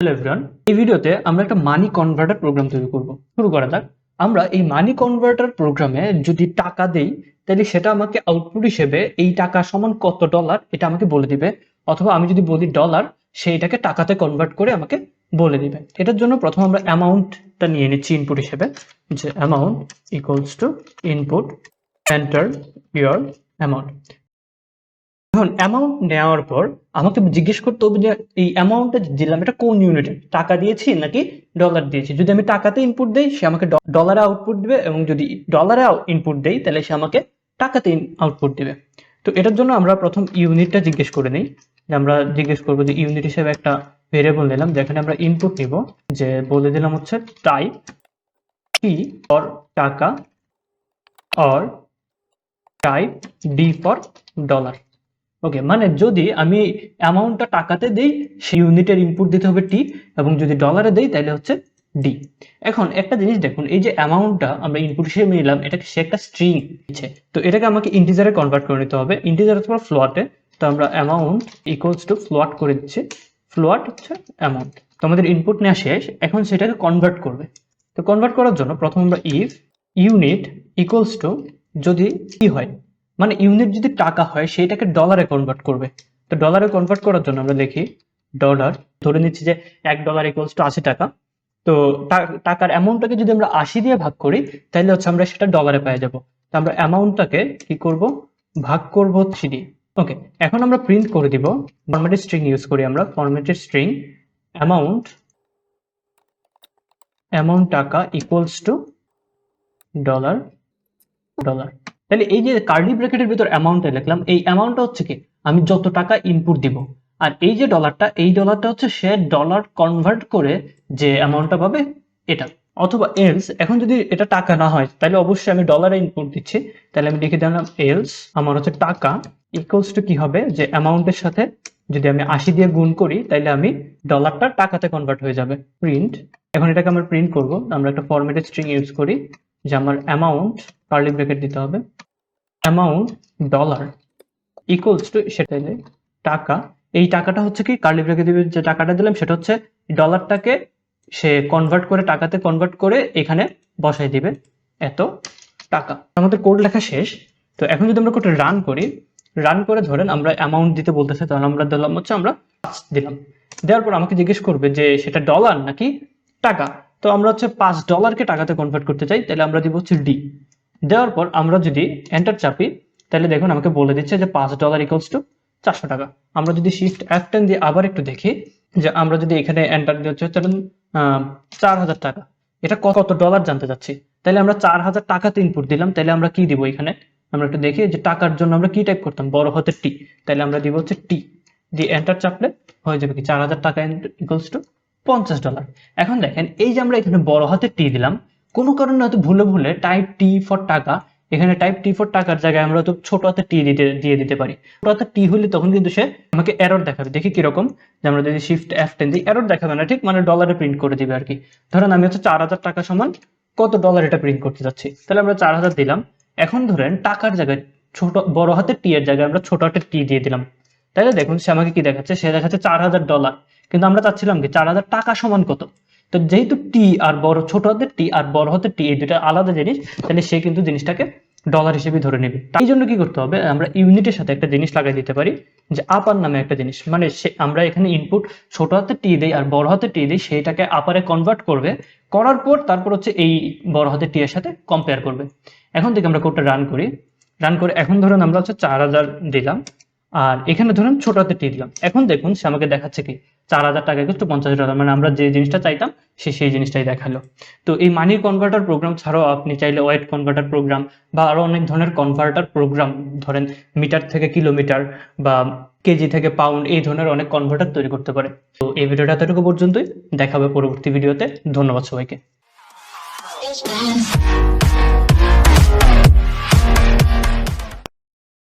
Hello everyone, এই ভিডিওতে আমরা একটা মানি কনভার্টার প্রোগ্রাম তৈরি করব। শুরু করা যাক। আমরা এই মানি কনভার্টার প্রোগ্রামে যদি টাকা দেই তাহলে সেটা আমাকে আউটপুট হিসেবে এই টাকা সমান কত ডলার এটা আমাকে বলে দিবে, অথবা আমি যদি বলি ডলার সেইটাকে টাকাতে কনভার্ট করে আমাকে বলে দিবে। এটার জন্য প্রথম আমরা অ্যামাউন্টটা নিয়ে নিচ্ছি ইনপুট হিসেবে, যে amount equals to input enter your amount. এখন অ্যামাউন্ট নেওয়ার পর আমাকে জিজ্ঞেস করতে হবে যে এই অ্যামাউন্টটা দিলাম এটা কোন ইউনিটে, টাকা দিয়েছি নাকি ডলার দিয়েছি। যদি আমি টাকাতে ইনপুট দেই সে আমাকে ডলারে আউটপুট দিবে, এবং যদি ডলারে ইনপুট দেই তাহলে সে আমাকে টাকাতে আউটপুট দিবে। তো এটার জন্য আমরা প্রথম ইউনিটটা জিজ্ঞেস করে নিই, যে আমরা জিজ্ঞেস করবো যে ইউনিট হিসেবে একটা ভেরিয়েবল নিলাম যেখানে আমরা ইনপুট নিব, যে বলে দিলাম হচ্ছে type T for taka or type D for dollar. Okay, মানে যদি আমি অ্যামাউন্টটা টাকাতে দেই সেই ইউনিটের ইনপুট দিতে হবে টি, এবং যদি ডলারে দেই তাহলে হচ্ছে ডি। এখন একটা জিনিস দেখুন, এই যে অ্যামাউন্টটা আমরা ইনপুট হিসেবে নিলাম এটা সে একটা স্ট্রিং দিচ্ছে, তো এটাকে আমাকে ইন্টিজারে কনভার্ট করে নিতে হবে, ইন্টিজার অথবা ফ্লোয়াটে। তো আমরা অ্যামাউন্ট ইকুয়ালস টু ফ্লোয়াট করে দিচ্ছি, ফ্লোয়াট হচ্ছে অ্যামাউন্ট। তো আমাদের ইনপুট নেওয়া শেষ, এখন সেটাকে কনভার্ট করবে। তো কনভার্ট করার জন্য প্রথম আমরা ইফ ইউনিট ইকুয়ালস টু, যদি কি হয় মানে ইউনিট যদি টাকা হয় সেইটাকে ডলারে কনভার্ট করবে। তো ডলারে কনভার্ট করার জন্য আমরা দেখি ডলার, ধরে নিচ্ছি যে $1 ইকুয়ালস টু 80 টাকা। তো টাকার অ্যামাউন্টটাকে যদি আমরা 80 দিয়ে ভাগ করি তাহলে হচ্ছে আমরা সেটা ডলারে পেয়ে যাব। তো আমরা অ্যামাউন্টটাকে কি করব, ভাগ করব 80 দিয়ে। ওকে, এখন আমরা প্রিন্ট করে দিব, ফরম্যাটেড স্ট্রিং ইউজ করি আমরা, ফরম্যাটেড স্ট্রিং অ্যামাউন্ট টাকা ইকুয়ালস টু ডলার ডলার। তাহলে এই যে কার্লি ব্র্যাকেটের ভিতর অ্যামাউন্টটা লিখলাম, এই অ্যামাউন্টটা হচ্ছে কি আমি যত টাকা ইনপুট দিব, আর এই যে ডলারটা, এই ডলারটা হচ্ছে সে ডলার কনভার্ট করে যে অ্যামাউন্টটা পাবে এটা। অথবা এলস, এখন যদি এটা টাকা না হয় তাহলে অবশ্যই আমি ডলারে ইনপুট দিচ্ছি, তাহলে আমি লিখে দিলাম এলস আমার হচ্ছে টাকা ইকুয়ালস টু কি হবে, যে অ্যামাউন্টের সাথে যদি আমি 80 দিয়ে গুণ করি তাহলে আমি ডলারটা টাকাতে কনভার্ট হয়ে যাবে। প্রিন্ট, এখন এটাকে আমরা প্রিন্ট করব, আমরা একটা ফরম্যাটেড স্ট্রিং ইউজ করি, যে আমার অ্যামাউন্ট কার্লি ব্র্যাকেট দিতে হবে, অ্যামাউন্ট ডলার ইকুয়ালস টু সেটাইলে টাকা। এই টাকাটা হচ্ছে কি কার্লি ব্র্যাকেট দিবে, যে টাকাটা দিলাম সেটা হচ্ছে ডলারটাকে সে কনভার্ট করে টাকাতে কনভার্ট করে এখানে বসাই দিবে এত টাকা। আমাদের কোড লেখা শেষ। তো এখন যদি আমরা কোডটা রান করি, রান করে ধরেন আমরা অ্যামাউন্ট দিতে বলতেছে, তাহলে আমরা দিলাম হচ্ছে আমরা 5 দিলাম। দেওয়ার পর আমাকে জিজ্ঞেস করবে যে সেটা ডলার নাকি টাকা। তো আমরা হচ্ছে $5কে টাকাতে কনভার্ট করতে চাই, তাহলে আমরা দিব হচ্ছে ডি। দেওয়ার পর আমরা যদি এন্টার চাপি তাহলে দেখুন আমাকে বলে দিচ্ছে যে $5 ইকুয়ালস টু 400 টাকা। আমরা যদি শিফট F10 দিয়ে আবার একটু দেখি, যে আমরা যদি এখানে এন্টার দিয়ে হচ্ছে 4000 টাকা, এটা কত ডলার জানতে চাচ্ছি, তাহলে আমরা 4000 টাকাতে ইনপুট দিলাম, তাহলে আমরা কি দিব এখানে, আমরা একটু দেখি যে টাকার জন্য আমরা কি টাইপ করতাম, বড় হাতের টি, তাহলে আমরা দিব হচ্ছে টি দিয়ে এন্টার চাপলে হয়ে যাবে কি 4000 টাকা ইকুয়ালস টু $50। এখন দেখেন এই যে আমরা এখানে বড় হাতের টি দিলাম, কোনো কারণে হয়তো ভুলে ভুলে টাইপ টি ফর টাকা, এখানে টাইপ টি ফর টাকার জায়গায় আমরা তো ছোট হাতে টি দিয়ে দিতে পারি। ছোট হাতে টি হলে তখন কিন্তু সে আমাকে এরর দেখাবে। দেখি কিরকম, যে আমরা যদি শিফট F10 দিই এরর দেখাবে না, ঠিক মানে ডলারে প্রিন্ট করে দিবে আর কি। ধরেন আমি হচ্ছে 4000 টাকা সমান কত ডলার এটা প্রিন্ট করতে যাচ্ছি, তাহলে আমরা 4000 দিলাম। এখন ধরেন টাকার জায়গায় বড় হাতের টি এর জায়গায় আমরা ছোট হাতের টি দিয়ে দিলাম, তাহলে দেখুন সে আমাকে কি দেখাচ্ছে, সে দেখাচ্ছে $4000, কিন্তু আমরা চাচ্ছিলাম কি 4000 টাকা সমান কত। তো যেহেতু টি আর বড় ছোট হাতের টি আর বড় হাতের টি এই দুটো আলাদা জিনিস, তাহলে সে কিন্তু জিনিসটাকে ডলার হিসেবে ধরে নেবে। তাই জন্য কি করতে হবে, আমরা ইউনিটের সাথে একটা জিনিস লাগাই দিতে পারি, যে আপার নামে একটা জিনিস, মানে আমরা এখানে ইনপুট ছোট হাতের টি দেই আর বড় হাতের টি দেই, সেইটাকে আপারে কনভার্ট করবে, করার পর তারপর হচ্ছে এই বড় হাতের টি এর সাথে কম্পেয়ার করবে। এখন থেকে আমরা কোডটা রান করি, রান করে এখন ধরুন আমরা হচ্ছে 4000 দিলাম, আর এখানে ধরুন ছোট হাতের টি দিলাম। এখন দেখুন সে আমাকে দেখাচ্ছে কি 4000 টাকা ইকুয়াল টু $50, মানে আমরা যে জিনিসটা চাইতাম সেই জিনিসটাই দেখালো। তো এই মানি কনভার্টার প্রোগ্রাম ছাড়াও আপনি চাইলে ওয়েট কনভার্টার প্রোগ্রাম বা আরো অনেক ধরনের কনভার্টার প্রোগ্রাম, ধরেন মিটার থেকে কিলোমিটার বা কেজি থেকে পাউন্ড, এই ধরনের অনেক কনভার্টার তৈরি করতে পারে। তো এই ভিডিওটা এতটুকু পর্যন্তই, দেখা হবে পরবর্তী ভিডিওতে। ধন্যবাদ সবাইকে।